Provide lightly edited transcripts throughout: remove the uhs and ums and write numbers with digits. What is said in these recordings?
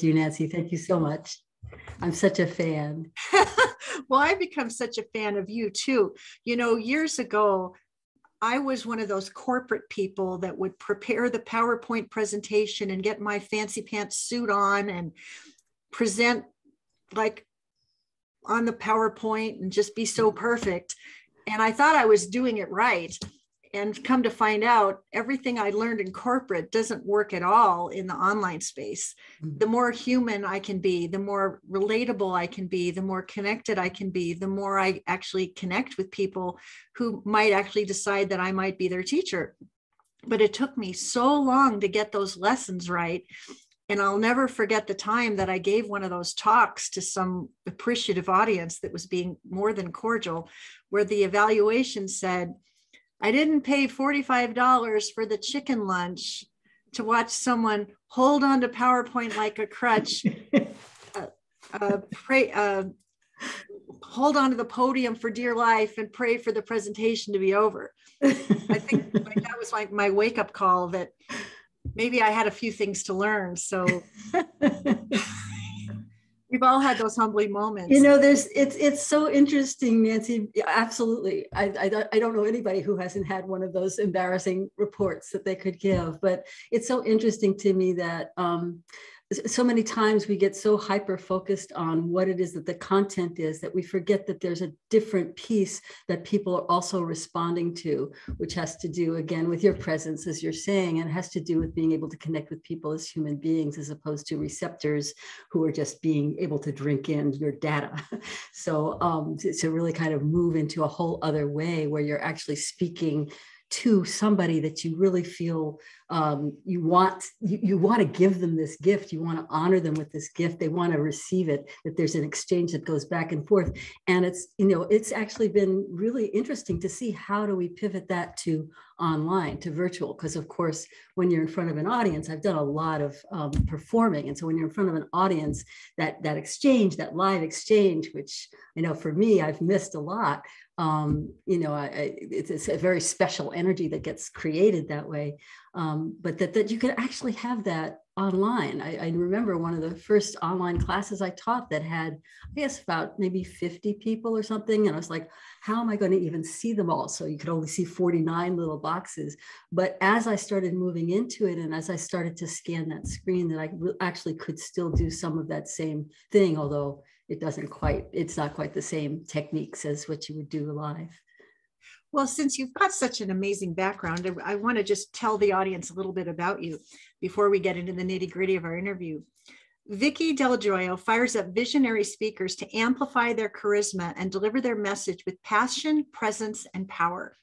you, Nancy. Thank you so much. I'm such a fan. Well, I've become such a fan of you too. You know, years ago, I was one of those corporate people that would prepare the PowerPoint presentation and get my fancy pants suit on and present like on the PowerPoint and just be so perfect. And I thought I was doing it right. And come to find out, everything I learned in corporate doesn't work at all in the online space. The more human I can be, the more relatable I can be, the more connected I can be, the more I actually connect with people who might actually decide that I might be their teacher. But it took me so long to get those lessons right. And I'll never forget the time that I gave one of those talks to some appreciative audience that was being more than cordial, where the evaluation said, I didn't pay $45 for the chicken lunch to watch someone hold on to PowerPoint like a crutch, hold on to the podium for dear life and pray for the presentation to be over. I think that was like my wake-up call that maybe I had a few things to learn. So we've all had those humbling moments. You know, it's so interesting, Nancy. Absolutely. I don't know anybody who hasn't had one of those embarrassing reports that they could give, but it's so interesting to me that so many times we get so hyper focused on what it is that the content is that we forget that there's a different piece that people are also responding to, which has to do again with your presence, as you're saying, and has to do with being able to connect with people as human beings as opposed to receptors who are just being able to drink in your data. So to really kind of move into a whole other way where you're actually speaking to somebody that you really feel you want to give them this gift, you want to honor them with this gift, they want to receive it, that there's an exchange that goes back and forth. And it's, you know, it's actually been really interesting to see how do we pivot that to online, to virtual, because of course, when you're in front of an audience, I've done a lot of performing. And so when you're in front of an audience, that exchange, that live exchange, which I know for me, I've missed a lot. You know, it's a very special energy that gets created that way. But that you could actually have that online. I remember one of the first online classes I taught that had, I guess, about maybe 50 people or something. And I was like, how am I going to even see them all? So you could only see 49 little boxes. But as I started moving into it, and as I started to scan that screen, that I actually could still do some of that same thing, although it's not quite the same techniques as what you would do live. Well, since you've got such an amazing background, I want to just tell the audience a little bit about you before we get into the nitty-gritty of our interview. Vicki Del Joio fires up visionary speakers to amplify their charisma and deliver their message with passion, presence, and power.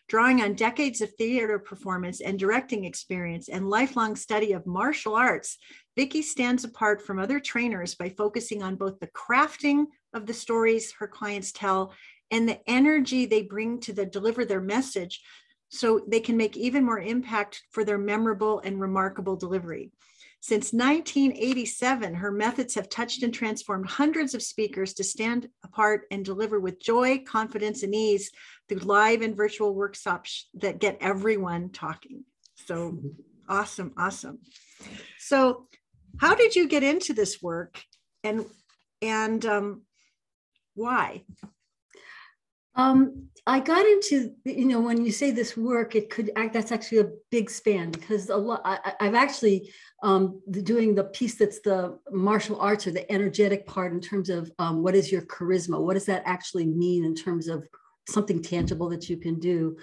Drawing on decades of theater performance and directing experience and lifelong study of martial arts, Vicki stands apart from other trainers by focusing on both the crafting of the stories her clients tell and the energy they bring to deliver their message so they can make even more impact for their memorable and remarkable delivery. Since 1987, her methods have touched and transformed hundreds of speakers to stand apart and deliver with joy, confidence, and ease through live and virtual workshops that get everyone talking. So awesome, awesome. So how did you get into this work and why? I got into, you know, when you say this work, that's actually a big span because I've actually doing the piece that's the martial arts or the energetic part in terms of what is your charisma? What does that actually mean in terms of something tangible that you can do?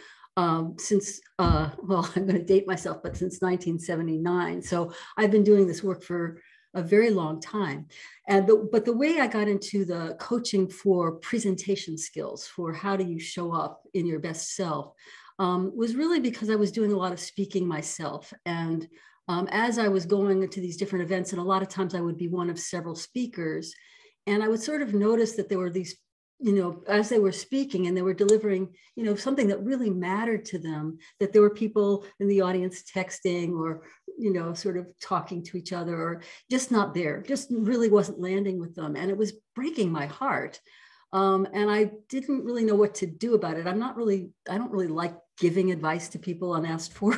Since, well, I'm going to date myself, but since 1979. So I've been doing this work for a very long time. But the way I got into the coaching for presentation skills, for how do you show up in your best self, was really because I was doing a lot of speaking myself. And as I was going into these different events, and a lot of times I would be one of several speakers, and I would sort of notice that there were these, you know, as they were speaking and they were delivering, you know, something that really mattered to them, that there were people in the audience texting or, you know, sort of talking to each other or just not there, just really wasn't landing with them. And it was breaking my heart. And I didn't really know what to do about it. I don't really like giving advice to people unasked for.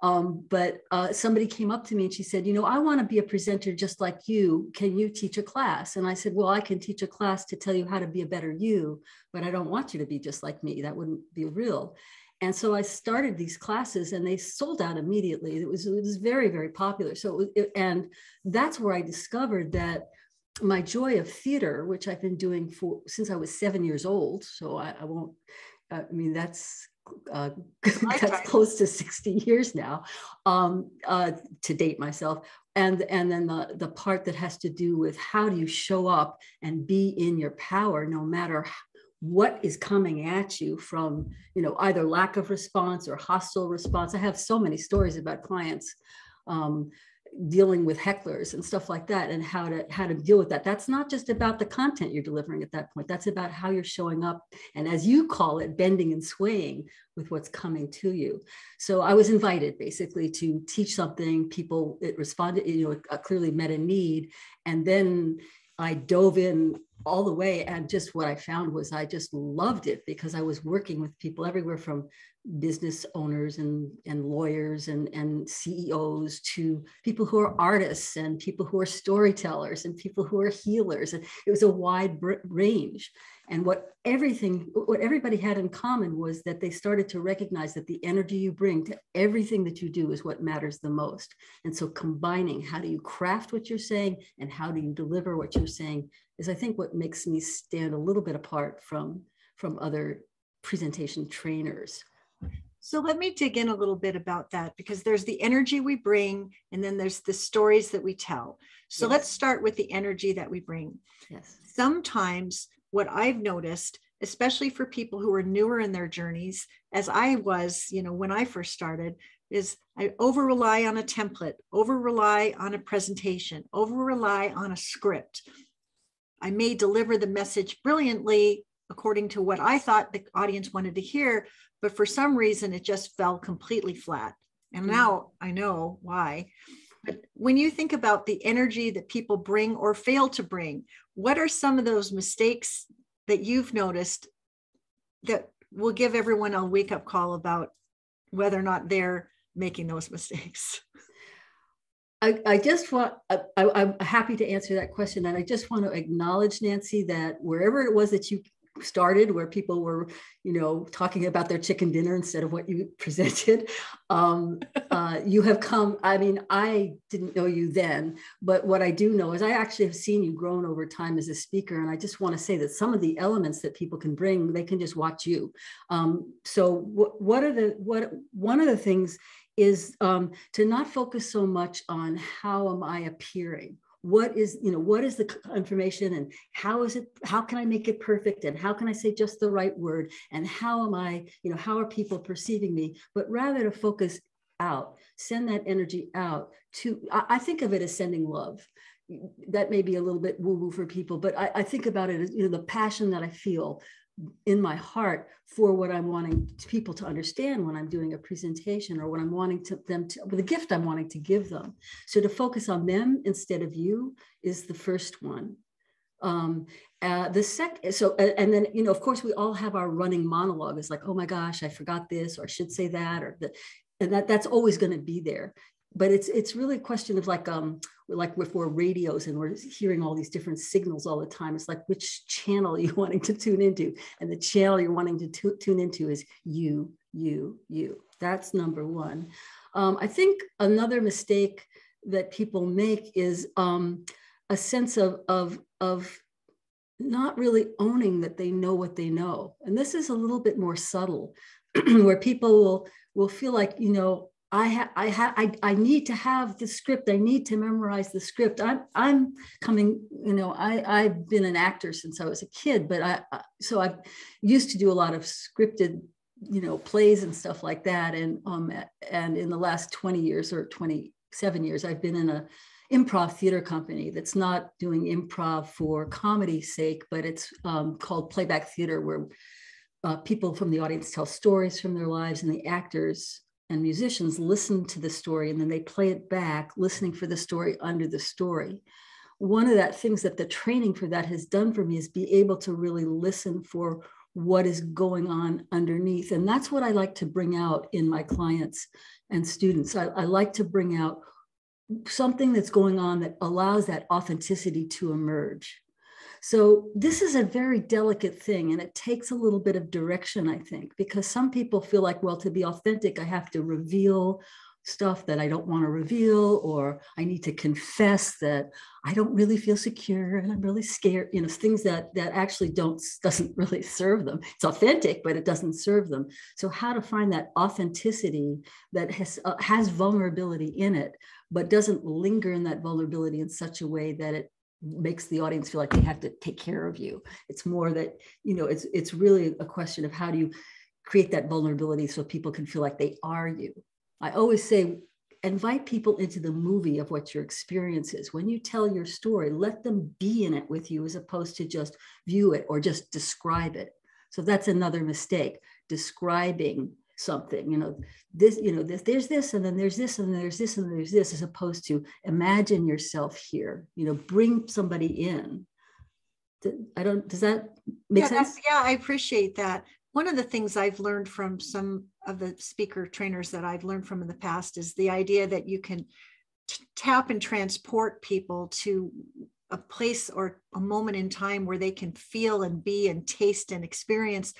But somebody came up to me and she said, I want to be a presenter just like you. Can you teach a class? And I said, well, I can teach a class to tell you how to be a better you, but I don't want you to be just like me. That wouldn't be real. And so I started these classes and they sold out immediately. It was very, very popular. And that's where I discovered that my joy of theater, which I've been doing since I was 7 years old. So I won't, that's that's close to 60 years now, to date myself. And then the part that has to do with how do you show up and be in your power, no matter what is coming at you from, either lack of response or hostile response. I have so many stories about clients dealing with hecklers and stuff like that, and how to deal with that. That's not just about the content you're delivering at that point. That's about how you're showing up, and as you call it, bending and swaying with what's coming to you. So I was invited basically to teach something. It responded, it clearly met a need, and then I dove in all the way. And just what I found was I just loved it, because I was working with people everywhere from business owners and lawyers and CEOs to people who are artists and people who are storytellers and people who are healers. And it was a wide range. And what everybody had in common was that they started to recognize that the energy you bring to everything that you do is what matters the most. And so combining how do you craft what you're saying and how do you deliver what you're saying is, I think, what makes me stand a little bit apart from other presentation trainers. So let me dig in a little bit about that, because there's the energy we bring, and then there's the stories that we tell. So yes. Let's start with the energy that we bring. Yes. Sometimes what I've noticed, especially for people who are newer in their journeys, as I was, when I first started, is I over-rely on a template, over-rely on a presentation, over-rely on a script. I may deliver the message brilliantly according to what I thought the audience wanted to hear, but for some reason it just fell completely flat. And now I know why. But when you think about the energy that people bring or fail to bring, what are some of those mistakes that you've noticed that will give everyone a wake-up call about whether or not they're making those mistakes? I'm happy to answer that question. And I just want to acknowledge, Nancy, that wherever it was that you started, where people were, talking about their chicken dinner instead of what you presented, you have come. I didn't know you then, but what I do know is I actually have seen you grown over time as a speaker. And I just want to say that some of the elements that people can bring, they can just watch you. So one of the things is to not focus so much on how am I appearing. What is the information, and how can I make it perfect, and how can I say just the right word, and how are people perceiving me, but rather to focus out, send that energy out I think of it as sending love. That may be a little bit woo-woo for people, but I think about it as, the passion that I feel in my heart for what I'm wanting people to understand when I'm doing a presentation, or what I'm wanting the gift I'm wanting to give them. So to focus on them instead of you is the first one. The second, and then, of course, we all have our running monologue. It's like, oh my gosh, I forgot this, or I should say that, and that's always going to be there. But it's really a question of like if we're radios and we're hearing all these different signals all the time. It's like, which channel are you wanting to tune into? And the channel you're wanting to tune into is you. That's number one. I think another mistake that people make is a sense of not really owning that they know what they know. And this is a little bit more subtle, where people will feel like, I need to have the script. I need to memorize the script. I'm coming, I've been an actor since I was a kid, but I used to do a lot of scripted, plays and stuff like that. And in the last 20 years or 27 years, I've been in an improv theater company that's not doing improv for comedy's sake, but it's called playback theater, where people from the audience tell stories from their lives, and the actors and musicians listen to the story, and then they play it back, listening for the story under the story. One of the things that the training for that has done for me is be able to really listen for what is going on underneath. And that's what I like to bring out in my clients and students. I like to bring out something that's going on that allows that authenticity to emerge. So this is a very delicate thing, and it takes a little bit of direction, I think, because some people feel like, well, to be authentic, I have to reveal stuff that I don't want to reveal, or I need to confess that I don't really feel secure and I'm really scared, things that actually doesn't really serve them. It's authentic, but it doesn't serve them. So how to find that authenticity that has vulnerability in it, but doesn't linger in that vulnerability in such a way that it makes the audience feel like they have to take care of you. It's more that, it's really a question of how do you create that vulnerability so people can feel like they are you. I always say, invite people into the movie of what your experience is. When you tell your story, let them be in it with you as opposed to just view it or just describe it. So that's another mistake, describing something, there's this, and then there's this, and then there's this, and then there's this, as opposed to imagine yourself here, bring somebody in. Does that make sense? Yeah, I appreciate that. One of the things I've learned from some of the speaker trainers that I've learned from in the past is the idea that you can tap and transport people to a place or a moment in time where they can feel and be and taste and experience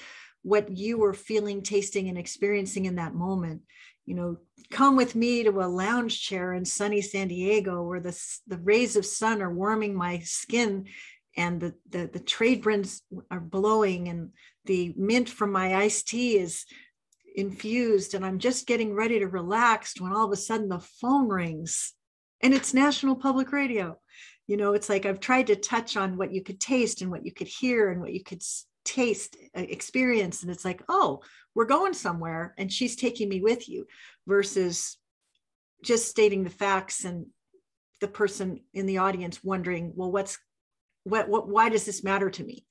what you were feeling, tasting, and experiencing in that moment. Come with me to a lounge chair in sunny San Diego where the rays of sun are warming my skin, and the trade winds are blowing, and the mint from my iced tea is infused, and I'm just getting ready to relax when all of a sudden the phone rings, and it's National Public Radio. It's like I've tried to touch on what you could taste and what you could hear and what you could taste, experience, and it's like, oh, we're going somewhere and she's taking me with you, versus just stating the facts and the person in the audience wondering, well, why does this matter to me?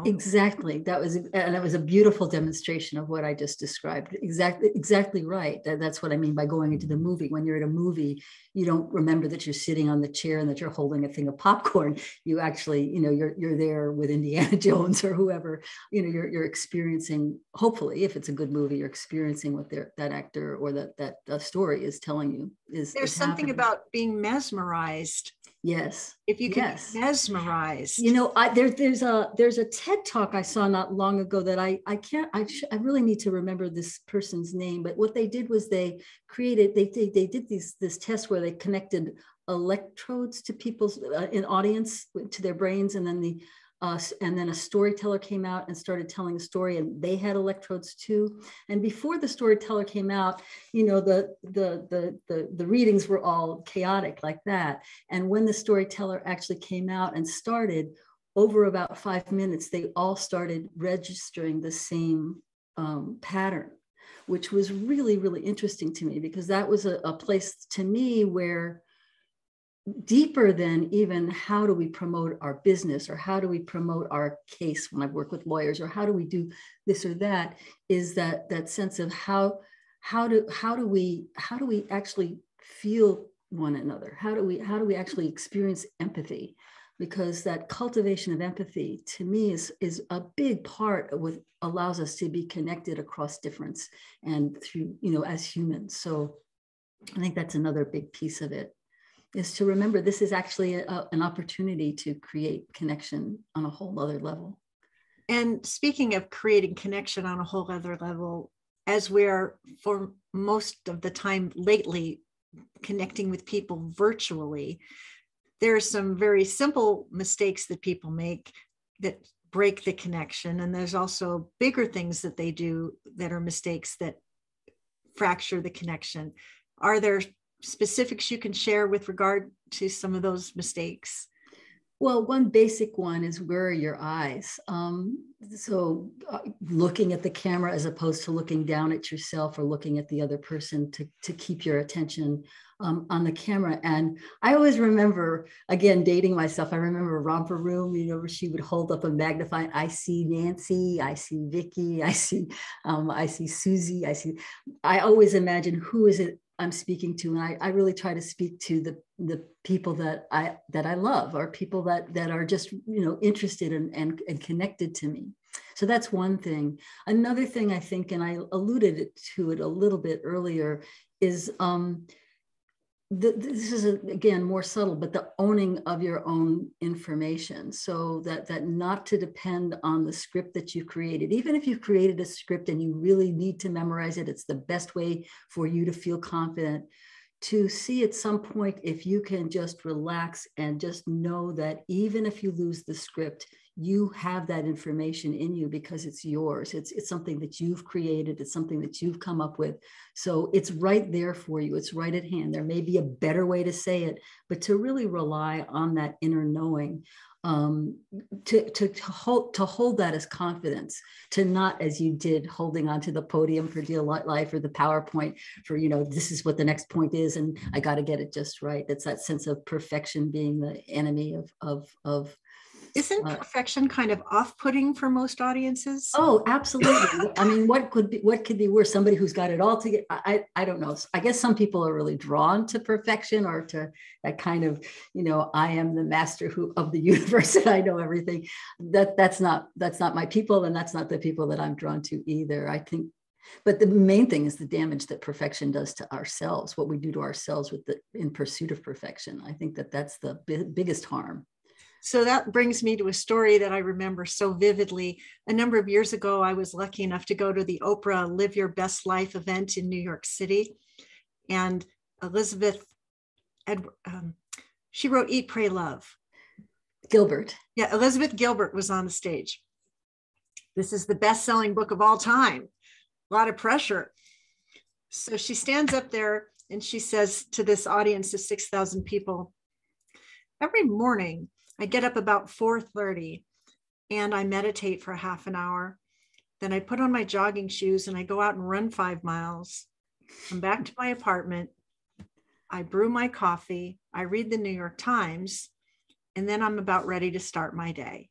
Exactly. That was a beautiful demonstration of what I just described. Exactly right. That's what I mean by going into the movie. When you're at a movie, you don't remember that you're sitting on the chair and that you're holding a thing of popcorn. You actually, you're there with Indiana Jones or whoever. You're experiencing. Hopefully, if it's a good movie, you're experiencing what that actor or that story is telling you. There's something about being mesmerized. Yes. If you can be mesmerized. There's a TED talk I saw not long ago that I really need to remember this person's name, but what they did was they did this test where they connected electrodes to people's in audience to their brains, and then a storyteller came out and started telling a story, and they had electrodes too. And before the storyteller came out, the readings were all chaotic like that. And when the storyteller actually came out and started, over about 5 minutes, they all started registering the same pattern, which was really, really interesting to me, because that was a place to me where deeper than even how do we promote our business or how do we promote our case when I work with lawyers, or how do we do this or that, is that sense of how do we actually feel one another? How do we actually experience empathy? Because that cultivation of empathy to me is a big part of what allows us to be connected across difference and through, as humans. So I think that's another big piece of it, is to remember this is actually an opportunity to create connection on a whole other level. And speaking of creating connection on a whole other level, as we're for most of the time lately connecting with people virtually, there are some very simple mistakes that people make that break the connection. And there's also bigger things that they do that are mistakes that fracture the connection. Are there specifics you can share with regard to some of those mistakes? Well, one basic one is, where are your eyes? So looking at the camera as opposed to looking down at yourself or looking at the other person to keep your attention on the camera. And I always remember, again, dating myself, I remember Romper Room, where she would hold up a magnifying, I see Nancy, I see Vicki, I see Susie, I always imagine, who is it I'm speaking to, and I really try to speak to the people that I love, or people that are just, interested and connected to me. So that's one thing. Another thing I think, and I alluded to it a little bit earlier, is this is again more subtle, but the owning of your own information, so that not to depend on the script that you created. Even if you've created a script and you really need to memorize it, it's the best way for you to feel confident, to see at some point if you can just relax and just know that even if you lose the script, you have that information in you because it's yours. It's something that you've created. It's something that you've come up with. So it's right there for you. It's right at hand. There may be a better way to say it, but to really rely on that inner knowing, to hold that as confidence, to not, as you did, holding onto the podium for dear life, or the PowerPoint for, this is what the next point is, and I got to get it just right. It's that sense of perfection being the enemy of Isn't perfection kind of off-putting for most audiences? Oh, absolutely. I mean, what could be worse? Somebody who's got it all together. I don't know. I guess some people are really drawn to perfection, or to that kind of, I am the master of the universe and I know everything. That's not my people, and that's not the people that I'm drawn to either. I think, but the main thing is the damage that perfection does to ourselves, what we do to ourselves in pursuit of perfection. I think that's the biggest harm. So that brings me to a story that I remember so vividly. A number of years ago, I was lucky enough to go to the Oprah Live Your Best Life event in New York City. And Elizabeth, she wrote Eat, Pray, Love. Gilbert. Yeah, Elizabeth Gilbert was on the stage. This is the best-selling book of all time. A lot of pressure. So she stands up there and she says to this audience of 6,000 people, every morning, I get up about 4:30 and I meditate for half an hour. Then I put on my jogging shoes and I go out and run 5 miles. I'm back to my apartment. I brew my coffee. I read the New York Times, and then I'm about ready to start my day.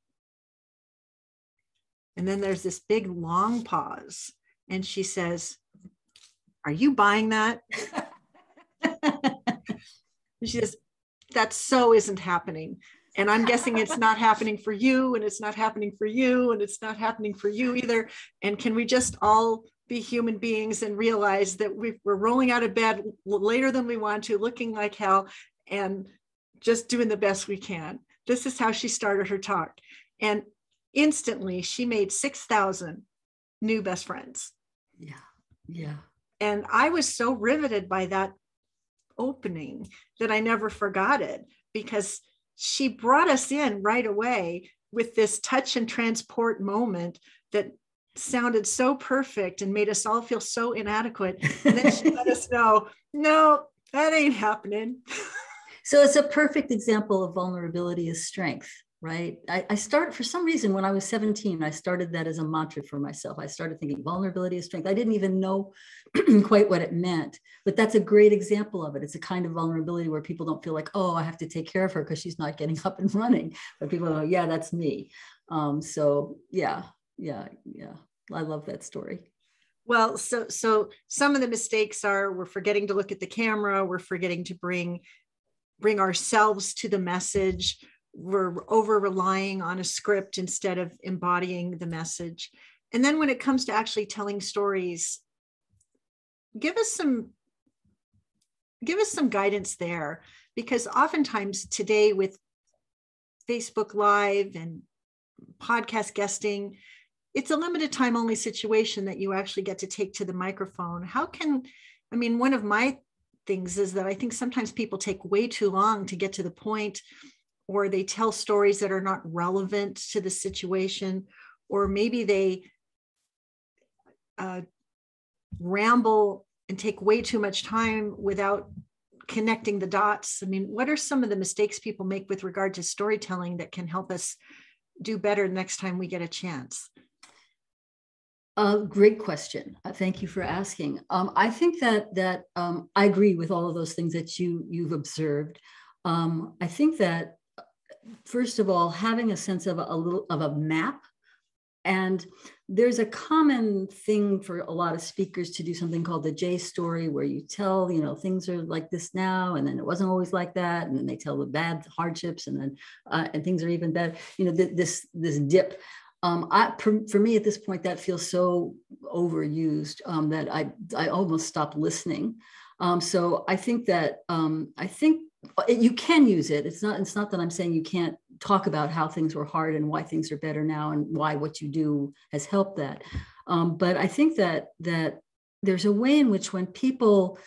And then there's this big long pause. And she says, are you buying that? And she says, that so isn't happening. And I'm guessing it's not happening for you, and it's not happening for you, and it's not happening for you either. And can we just all be human beings and realize that we're rolling out of bed later than we want to, looking like hell, and just doing the best we can? This is how she started her talk. And instantly she made 6,000 new best friends. Yeah. Yeah. And I was so riveted by that opening that I never forgot it, because she brought us in right away with this touch and transport moment that sounded so perfect and made us all feel so inadequate. And then she let us know, no, that ain't happening. So it's a perfect example of vulnerability as strength, right? I started, for some reason, when I was 17, I started that as a mantra for myself. I started thinking vulnerability is strength. I didn't even know quite what it meant, but that's a great example of it. It's a kind of vulnerability where people don't feel like, oh, I have to take care of her because she's not getting up and running. But people go, yeah, that's me. So yeah. I love that story. Well, so some of the mistakes are, we're forgetting to look at the camera. We're forgetting to bring ourselves to the message. We're over relying on a script instead of embodying the message. And then when it comes to actually telling stories, give us some guidance there, because oftentimes today with Facebook Live and podcast guesting, it's a limited time only situation that you actually get to take to the microphone. One of my things is that I think sometimes people take way too long to get to the point, or they tell stories that are not relevant to the situation, or maybe they ramble and take way too much time without connecting the dots. What are some of the mistakes people make with regard to storytelling that can help us do better next time we get a chance? Great question. Thank you for asking. I think that I agree with all of those things that you've observed. I think that, first of all, having a sense of a map And there's a common thing for a lot of speakers to do something called the J story, where you tell, things are like this now, and then it wasn't always like that. And then they tell the bad hardships, and then and things are even better. This dip. For me at this point, that feels so overused that I almost stopped listening. So I think that you can use it. It's not that I'm saying you can't talk about how things were hard and why things are better now and why what you do has helped that. But I think that there's a way in which when people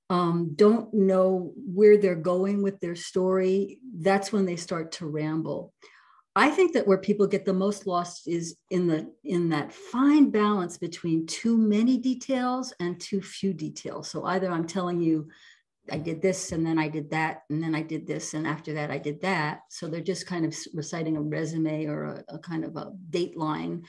don't know where they're going with their story, that's when they start to ramble. I think that where people get the most lost is in that fine balance between too many details and too few details. So either I'm telling you, I did this, and then I did that, and then I did this, and after that I did that. So they're just kind of reciting a resume or a kind of a dateline,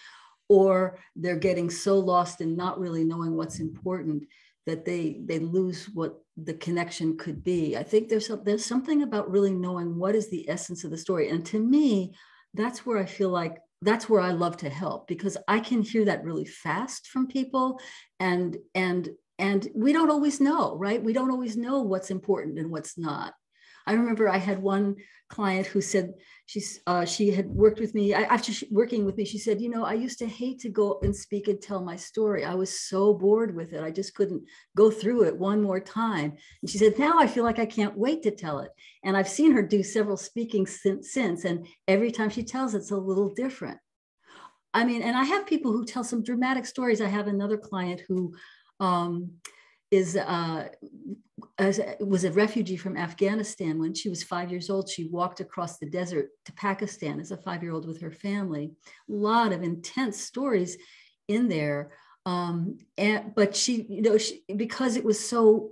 or they're getting so lost in not really knowing what's important that they lose what the connection could be. I think there's something about really knowing what is the essence of the story. And to me, that's where I feel like that's where I love to help, because I can hear that really fast from people, and we don't always know, right? We don't always know what's important and what's not. I remember I had one client who said she had worked with me. After working with me, she said, I used to hate to go and speak and tell my story. I was so bored with it. I just couldn't go through it one more time. And she said, now I feel like I can't wait to tell it. And I've seen her do several speakings since, and every time she tells it's a little different. I mean, and I have people who tell some dramatic stories. I have another client who was a refugee from Afghanistan. When she was 5 years old, she walked across the desert to Pakistan as a 5-year-old with her family. A lot of intense stories in there. But she, because it was so,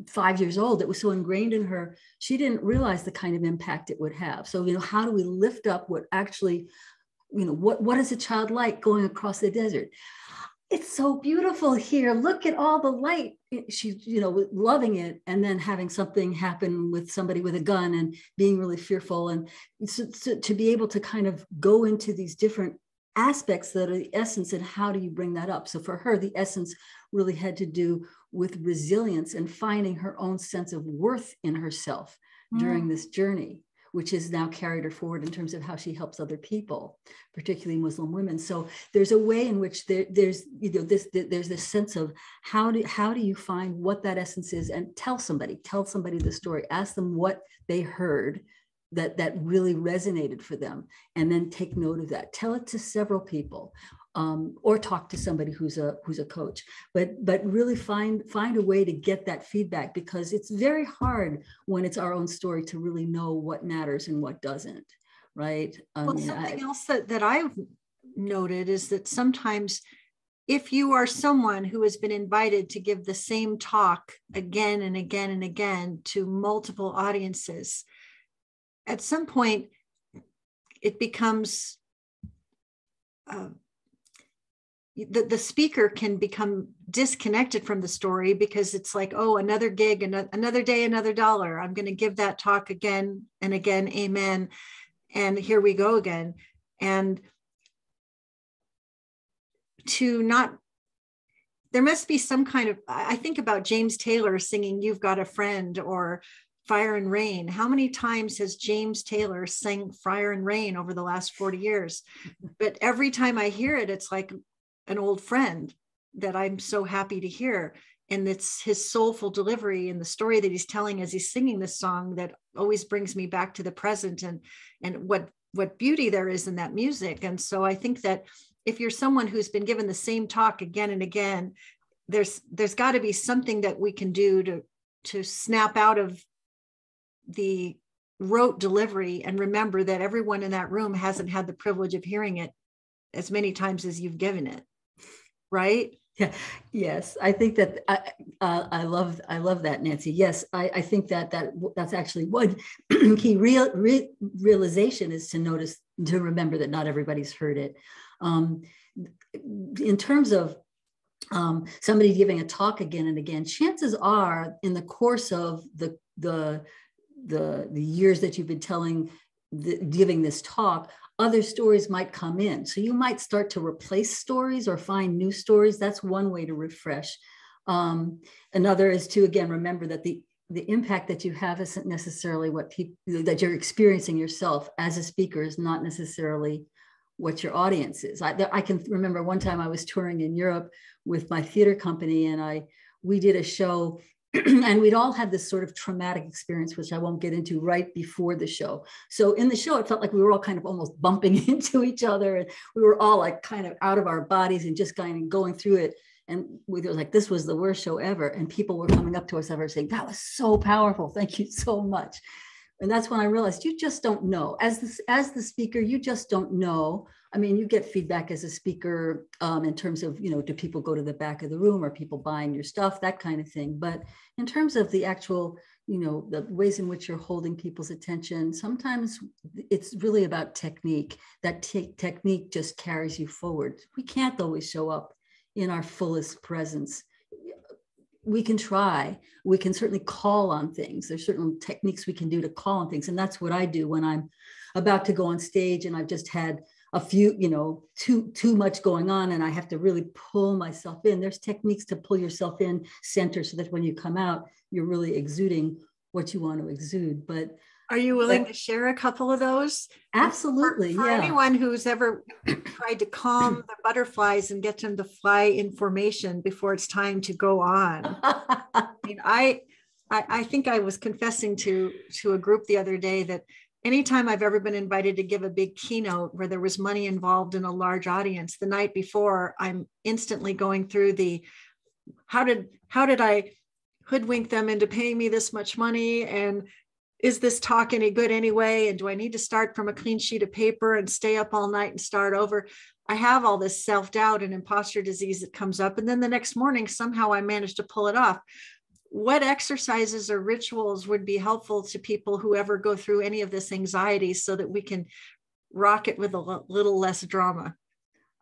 5 years old, it was so ingrained in her, she didn't realize the kind of impact it would have. So, how do we lift up what actually, what is a child like going across the desert? It's so beautiful here. Look at all the light. She's, loving it. And then having something happen with somebody with a gun and being really fearful. And so to be able to kind of go into these different aspects that are the essence, and how do you bring that up? So for her, the essence really had to do with resilience and finding her own sense of worth in herself during this journey, which has now carried her forward in terms of how she helps other people, particularly Muslim women. So there's a way in which there's this sense of how do you find what that essence is, and tell somebody the story, ask them what they heard that really resonated for them, and then take note of that. Tell it to several people, or talk to somebody who's a coach, but really find a way to get that feedback, because it's very hard when it's our own story to really know what matters and what doesn't, right? Something else that I've noted is that sometimes if you are someone who has been invited to give the same talk again and again and again to multiple audiences, at some point it becomes the speaker can become disconnected from the story, because it's like, oh, another gig, another day, another dollar. I'm going to give that talk again and again. Amen. And here we go again. And there must be some kind of, I think about James Taylor singing You've Got a Friend, or Fire and Rain. How many times has James Taylor sang Fire and Rain over the last 40 years? But every time I hear it, it's like an old friend that I'm so happy to hear. And it's his soulful delivery and the story that he's telling as he's singing this song that always brings me back to the present, and what beauty there is in that music. And so I think that if you're someone who's been given the same talk again and again, there's got to be something that we can do to snap out of the rote delivery and remember that everyone in that room hasn't had the privilege of hearing it as many times as you've given it. Right? Yeah. Yes. I think that I love that, Nancy. Yes. I think that's actually one key realization is to remember that not everybody's heard it. In terms of somebody giving a talk again and again, chances are in the course of the years that you've been giving this talk, other stories might come in. So you might start to replace stories or find new stories. That's one way to refresh. Another is to, again, remember that the impact that you have isn't necessarily what people that you're experiencing yourself as a speaker is not necessarily what your audience is. I can remember one time I was touring in Europe with my theater company, and we did a show and we'd all had this sort of traumatic experience, which I won't get into, right before the show. So in the show, it felt like we were all kind of almost bumping into each other, and we were all like kind of out of our bodies and just kind of going through it. And we were like, this was the worst show ever. And people were coming up to us ever saying, that was so powerful. Thank you so much. And that's when I realized you just don't know. As the speaker, you just don't know. I mean, you get feedback as a speaker in terms of, do people go to the back of the room? Are people buying your stuff? That kind of thing. But in terms of the actual, the ways in which you're holding people's attention, sometimes it's really about technique. That technique just carries you forward. We can't always show up in our fullest presence. We can try. We can certainly call on things. There's certain techniques we can do to call on things. And that's what I do when I'm about to go on stage and I've just had a few, too much going on and I have to really pull myself in. There's techniques to pull yourself in center so that when you come out, you're really exuding what you want to exude. But are you willing to share a couple of those? Absolutely. For anyone who's ever tried to calm the butterflies and get them to fly in formation before it's time to go on. I mean, I think I was confessing to a group the other day that anytime I've ever been invited to give a big keynote where there was money involved in a large audience, the night before, I'm instantly going through how did I hoodwink them into paying me this much money? And is this talk any good anyway? And do I need to start from a clean sheet of paper and stay up all night and start over? I have all this self-doubt and imposter disease that comes up. And then the next morning, somehow I managed to pull it off. What exercises or rituals would be helpful to people who ever go through any of this anxiety so that we can rock it with a little less drama?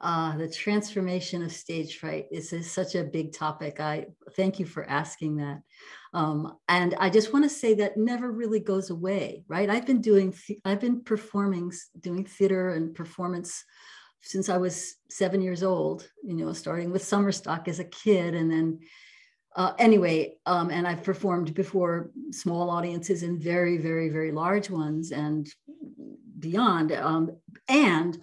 The transformation of stage fright is such a big topic. I thank you for asking that. And I just want to say that never really goes away, right? I've been performing, doing theater and performance since I was 7 years old, starting with summer stock as a kid. And then and I've performed before small audiences and very, very, very large ones and beyond. And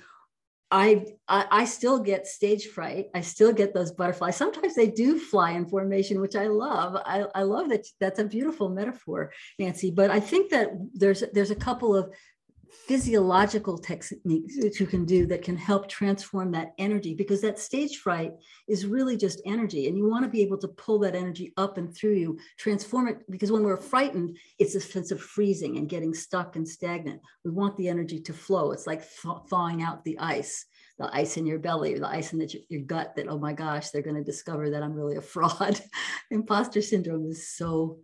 I still get stage fright. I still get those butterflies. Sometimes they do fly in formation, which I love. I love that. That's a beautiful metaphor, Nancy. But I think that there's a couple of physiological techniques that you can do that can help transform that energy, because that stage fright is really just energy, and you want to be able to pull that energy up and through you, transform it, because when we're frightened, it's a sense of freezing and getting stuck and stagnant. We want the energy to flow. It's like thawing out the ice in your belly, or the ice in your gut, that, oh my gosh, they're going to discover that I'm really a fraud. Imposter syndrome is so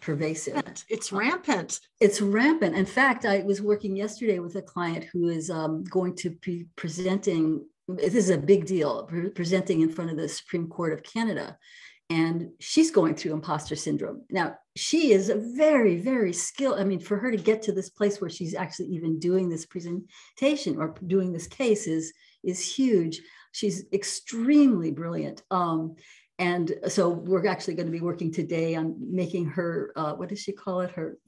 pervasive. It's rampant. It's rampant. In fact, I was working yesterday with a client who is going to be presenting. This is a big deal, presenting in front of the Supreme Court of Canada. And she's going through imposter syndrome. Now, she is a very, very skilled. I mean, for her to get to this place where she's actually even doing this presentation or doing this case is huge. She's extremely brilliant. And so we're actually going to be working today on making her, what does she call it? Her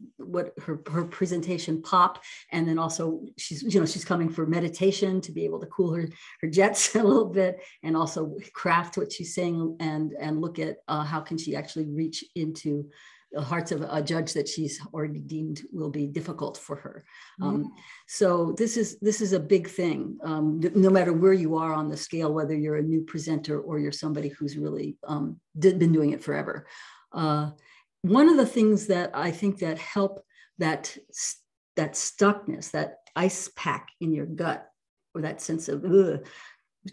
presentation pop. And then also she's coming for meditation to be able to cool her jets a little bit, and also craft what she's saying and look at how can she actually reach into the hearts of a judge that she's already deemed will be difficult for her. So this is a big thing, no matter where you are on the scale, whether you're a new presenter or you're somebody who's really been doing it forever. One of the things that I think that help that stuckness, that ice pack in your gut, or that sense of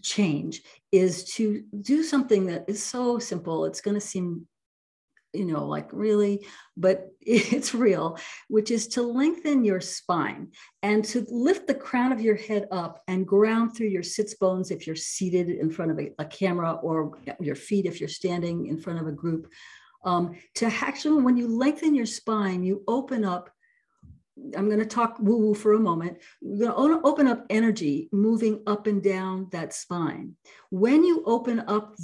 change, is to do something that is so simple. It's going to seem like really, but it's real, which is to lengthen your spine and to lift the crown of your head up and ground through your sits bones if you're seated in front of a camera, or your feet if you're standing in front of a group. To actually, when you lengthen your spine, you open up I'm going to talk woo-woo for a moment. We're going to open up energy moving up and down that spine. When you open up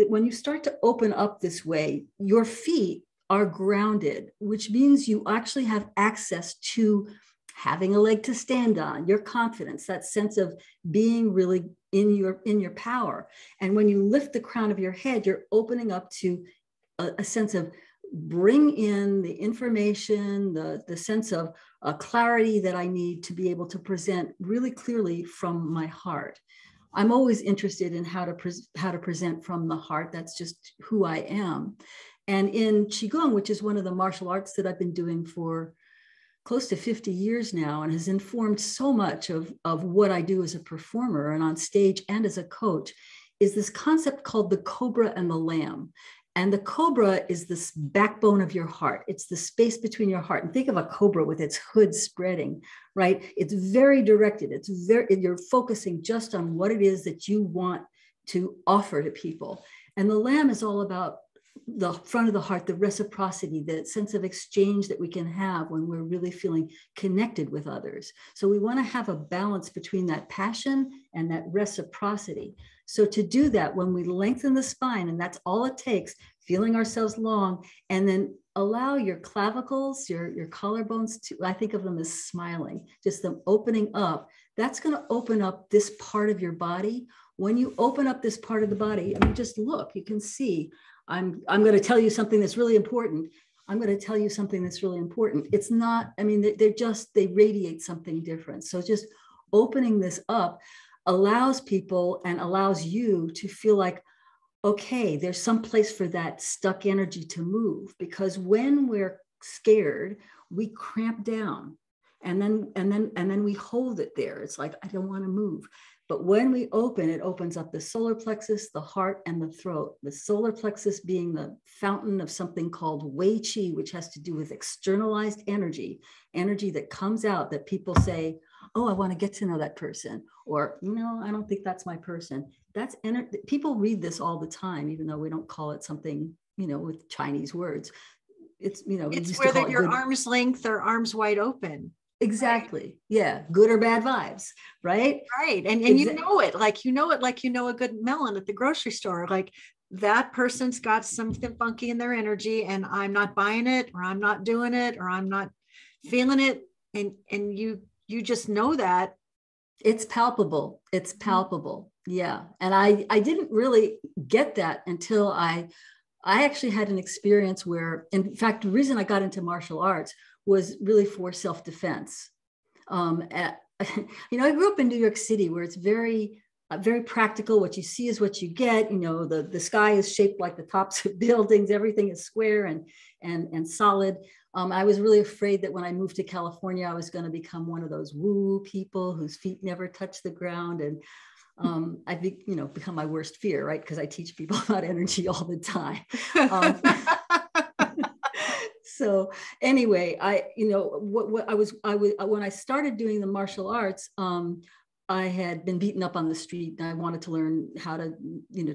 when you start to open up this way, your feet are grounded, which means you actually have access to having a leg to stand on, your confidence, that sense of being really in your power. And when you lift the crown of your head, you're opening up to a sense of bring in the information, the sense of clarity that I need to be able to present really clearly from my heart. I'm always interested in how to present from the heart. That's just who I am. And in Qigong, which is one of the martial arts that I've been doing for close to 50 years now and has informed so much of what I do as a performer and on stage and as a coach, is this concept called the Cobra and the Lamb. And the Cobra is this backbone of your heart. It's the space between your heart. And think of a cobra with its hood spreading, right? It's very directed. You're focusing just on what it is that you want to offer to people. And the Lamb is all about the front of the heart, the reciprocity, the sense of exchange that we can have when we're really feeling connected with others. So we want to have a balance between that passion and that reciprocity. So to do that, when we lengthen the spine, and that's all it takes, feeling ourselves long, and then allow your clavicles, your collarbones to, I think of them as smiling, just them opening up, that's going to open up this part of your body. When you open up this part of the body, I mean, just look, you can see, I'm going to tell you something that's really important. I'm going to tell you something that's really important. It's not, I mean, they radiate something different. So just opening this up allows people and allows you to feel like, okay, there's some place for that stuck energy to move, because when we're scared, we cramp down and then we hold it there. It's like, I don't want to move. But when we open, it opens up the solar plexus, the heart, and the throat. The solar plexus being the fountain of something called Wei Qi, which has to do with externalized energy that comes out that people say, oh, I want to get to know that person. Or, I don't think that's my person. That's people read this all the time, even though we don't call it something, with Chinese words. It's, it's whether you're arm's length or arms wide open. Exactly. Right. Yeah. Good or bad vibes. Right. Right. And you know it like a good melon at the grocery store. Like that person's got something funky in their energy and I'm not buying it, or I'm not doing it, or I'm not feeling it. And you just know that. It's palpable. It's palpable. Yeah. And I didn't really get that until I actually had an experience where, in fact, the reason I got into martial arts was really for self-defense. I grew up in New York City, where it's very, very practical. What you see is what you get. The sky is shaped like the tops of buildings. Everything is square and solid. I was really afraid that when I moved to California, I was going to become one of those woo people whose feet never touch the ground. And I've become my worst fear, right? Because I teach people about energy all the time. So anyway, when I started doing the martial arts, I had been beaten up on the street, and I wanted to learn how to,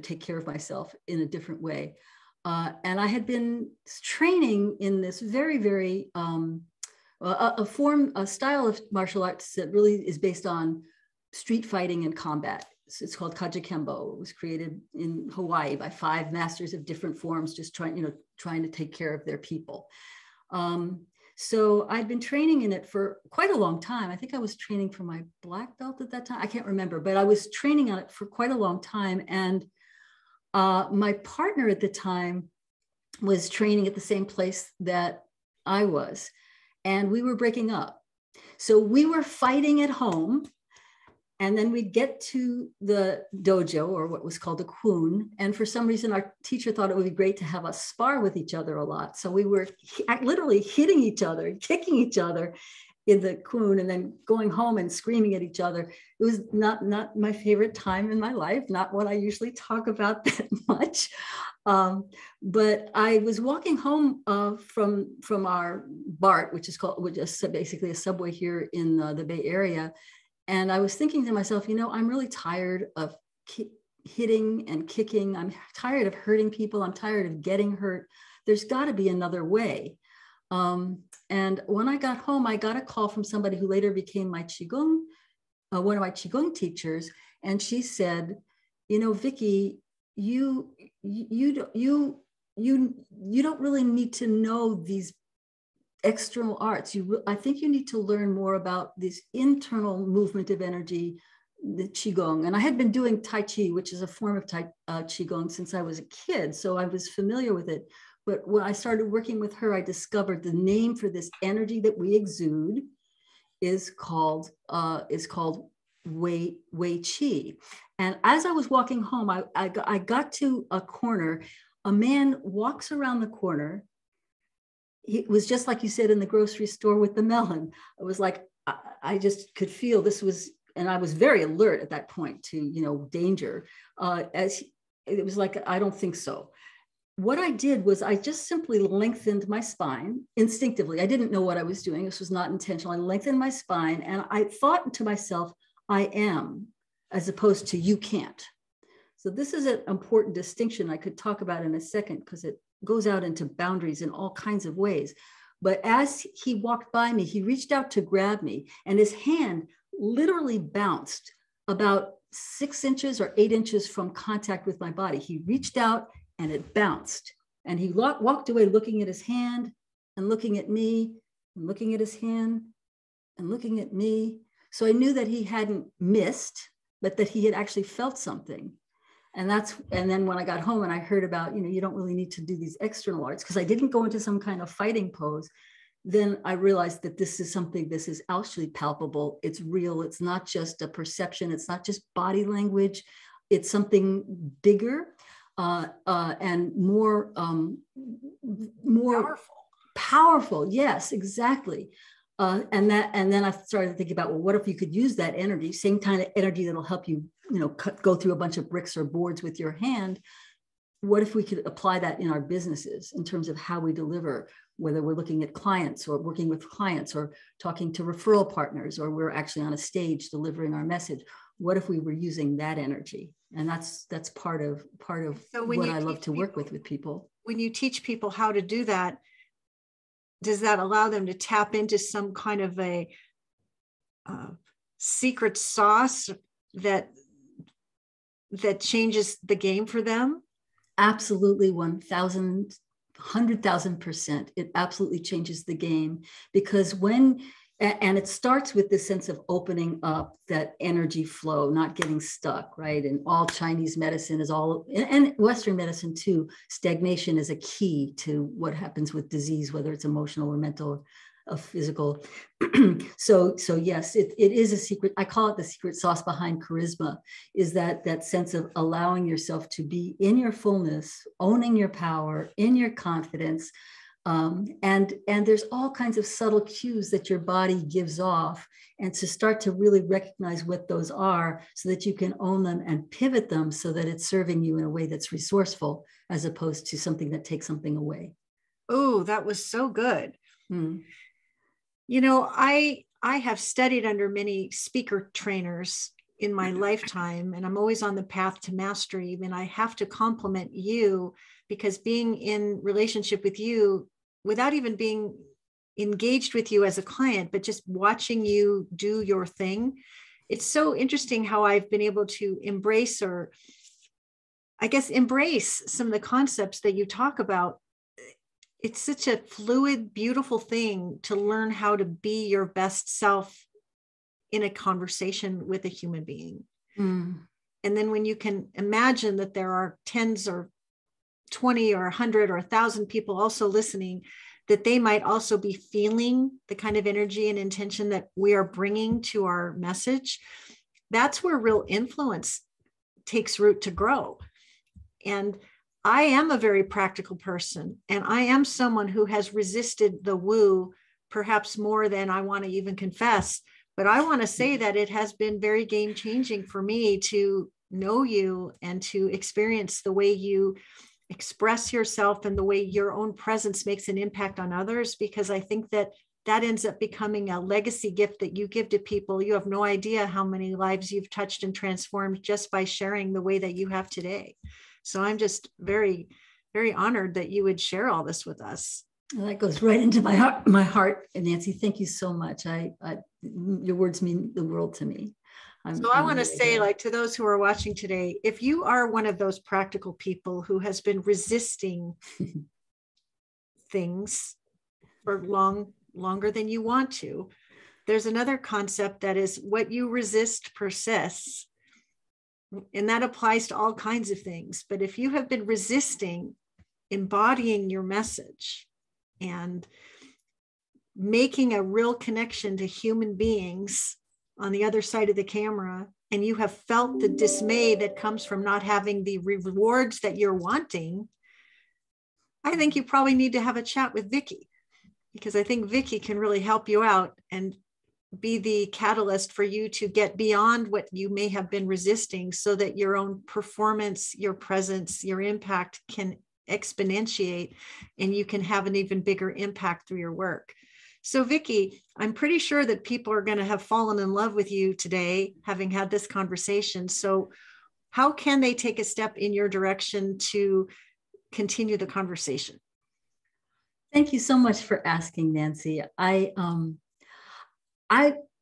take care of myself in a different way. And I had been training in this very, very a style of martial arts that really is based on street fighting and combat. It's called Kajikembo. It was created in Hawaii by 5 masters of different forms, just trying to take care of their people. So I'd been training in it for quite a long time. I think I was training for my black belt at that time. I can't remember, but I was training on it for quite a long time. And my partner at the time was training at the same place that I was, and we were breaking up. So we were fighting at home. And then we'd get to the dojo, or what was called a kun. And for some reason, our teacher thought it would be great to have us spar with each other a lot. So we were literally hitting each other, kicking each other in the kun, and then going home and screaming at each other. It was not my favorite time in my life, not what I usually talk about that much. But I was walking home from our BART, which is basically a subway here in the Bay Area. And I was thinking to myself, I'm really tired of hitting and kicking. I'm tired of hurting people. I'm tired of getting hurt. There's got to be another way. And when I got home, I got a call from somebody who later became my Qigong, one of my Qigong teachers. And she said, you know, Vicki, you don't really need to know these external arts. I think you need to learn more about this internal movement of energy, the Qigong. And I had been doing Tai Chi, which is a form of Qigong, since I was a kid. So I was familiar with it. But when I started working with her, I discovered the name for this energy that we exude is called Wei Qi. And as I was walking home, I got to a corner. A man walks around the corner. It was just like you said in the grocery store with the melon. It was like, I just could feel this was, and I was very alert at that point to, you know, danger. It was like, I don't think so. What I did was I just simply lengthened my spine instinctively. I didn't know what I was doing. This was not intentional. I lengthened my spine and I thought to myself, I am, as opposed to you can't. So this is an important distinction I could talk about in a second, because it goes out into boundaries in all kinds of ways. But as he walked by me, he reached out to grab me, and his hand literally bounced about 6 inches or 8 inches from contact with my body. He reached out and it bounced. And he walked away looking at his hand and looking at me and looking at his hand and looking at me. So I knew that he hadn't missed, but that he had actually felt something. And then when I got home and I heard about, you know, you don't really need to do these external arts, because I didn't go into some kind of fighting pose. Then I realized that this is actually palpable. It's real. It's not just a perception. It's not just body language. It's something bigger and more powerful. Yes, exactly. And then I started thinking about, well, what if you could use that energy, same kind of energy that'll help you, you know, go through a bunch of bricks or boards with your hand. What if we could apply that in our businesses in terms of how we deliver, whether we're looking at clients or working with clients or talking to referral partners, or we're actually on a stage delivering our message? What if we were using that energy? And that's part of what I love to work with people. When you teach people how to do that, does that allow them to tap into some kind of a secret sauce that changes the game for them? Absolutely, 100,000%. It absolutely changes the game, because and it starts with this sense of opening up, that energy flow, not getting stuck, right? And all Chinese medicine and Western medicine too, stagnation is a key to what happens with disease, whether it's emotional or mental or physical. So yes, it is a secret. I call it the secret sauce behind charisma, is that sense of allowing yourself to be in your fullness, owning your power, in your confidence. And there's all kinds of subtle cues that your body gives off, and to start to really recognize what those are so that you can own them and pivot them so that it's serving you in a way that's resourceful, as opposed to something that takes something away. Oh, that was so good. You know, I have studied under many speaker trainers in my lifetime, and I'm always on the path to mastery. And I have to compliment you, because being in relationship with you, without even being engaged with you as a client, but just watching you do your thing, it's so interesting how I've been able to embrace some of the concepts that you talk about. It's such a fluid, beautiful thing to learn how to be your best self in a conversation with a human being. And then when you can imagine that there are tens or 20 or 100 or 1,000 people also listening, that they might also be feeling the kind of energy and intention that we are bringing to our message, that's where real influence takes root to grow. And I am a very practical person, and I am someone who has resisted the woo perhaps more than I want to even confess. But I want to say that it has been very game changing for me to know you and to experience the way you express yourself and the way your own presence makes an impact on others, because I think that ends up becoming a legacy gift that you give to people. You have no idea how many lives you've touched and transformed just by sharing the way that you have today. So I'm just very, very honored that you would share all this with us. That goes right into my heart. And Nancy, thank you so much. Your words mean the world to me. So I want to say, like, to those who are watching today, if you are one of those practical people who has been resisting things for longer than you want to, there's another concept that is what you resist persists. And that applies to all kinds of things. But if you have been resisting embodying your message and making a real connection to human beings on the other side of the camera, and you have felt the dismay that comes from not having the rewards that you're wanting, I think you probably need to have a chat with Vicki, because I think Vicki can really help you out and be the catalyst for you to get beyond what you may have been resisting, so that your own performance, your presence, your impact can exponentiate and you can have an even bigger impact through your work. So Vicki, I'm pretty sure that people are going to have fallen in love with you today, having had this conversation. So how can they take a step in your direction to continue the conversation? Thank you so much for asking, Nancy.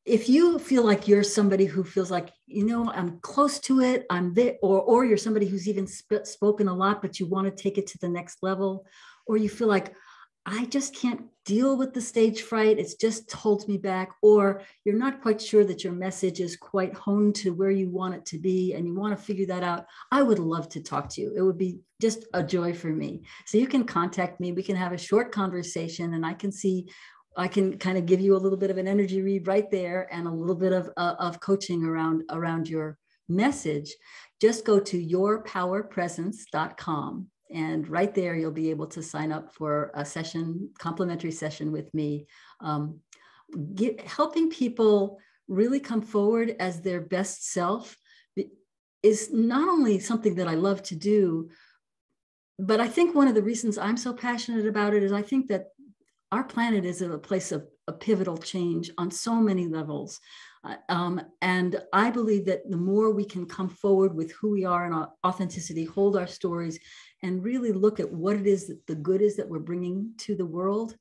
If you feel like you're somebody who feels like, I'm close to it, I'm there, or you're somebody who's even spoken a lot, but you want to take it to the next level, or you feel like, I just can't deal with the stage fright, it's just holds me back, or you're not quite sure that your message is quite honed to where you want it to be and you want to figure that out, I would love to talk to you. It would be just a joy for me. So you can contact me, we can have a short conversation, and I can kind of give you a little bit of an energy read right there and a little bit of coaching around your message. Just go to yourpowerpresence.com. And right there, you'll be able to sign up for a complimentary session with me, helping people really come forward as their best self is not only something that I love to do, but I think one of the reasons I'm so passionate about it is I think that our planet is at a place of a pivotal change on so many levels. And I believe that the more we can come forward with who we are and our authenticity, hold our stories, and really look at what it is that the good is that we're bringing to the world,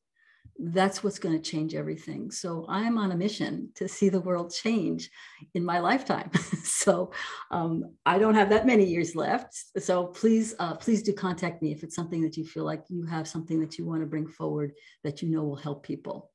that's what's going to change everything. So I'm on a mission to see the world change in my lifetime. So I don't have that many years left. So please do contact me if it's something that you feel like you have something that you want to bring forward that will help people.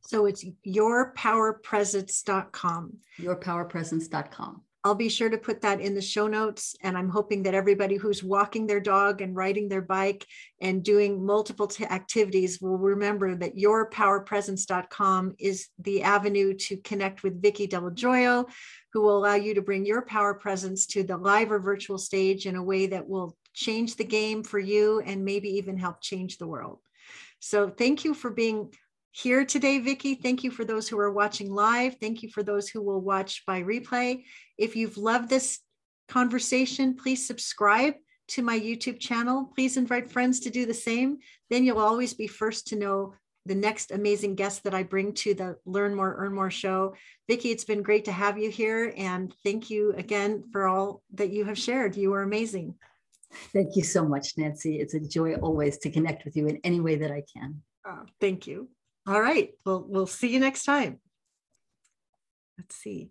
So it's yourpowerpresence.com. Yourpowerpresence.com. I'll be sure to put that in the show notes. And I'm hoping that everybody who's walking their dog and riding their bike and doing multiple activities will remember that yourpowerpresence.com is the avenue to connect with Vicki Dello, who will allow you to bring your power presence to the live or virtual stage in a way that will change the game for you and maybe even help change the world. So thank you for being here today, Vicki. Thank you for those who are watching live. Thank you for those who will watch by replay. If you've loved this conversation, please subscribe to my YouTube channel. Please invite friends to do the same. Then you'll always be first to know the next amazing guest that I bring to the Learn More, Earn More show. Vicki, it's been great to have you here. And thank you again for all that you have shared. You are amazing. Thank you so much, Nancy. It's a joy always to connect with you in any way that I can. Thank you. All right. Well, we'll see you next time. Let's see.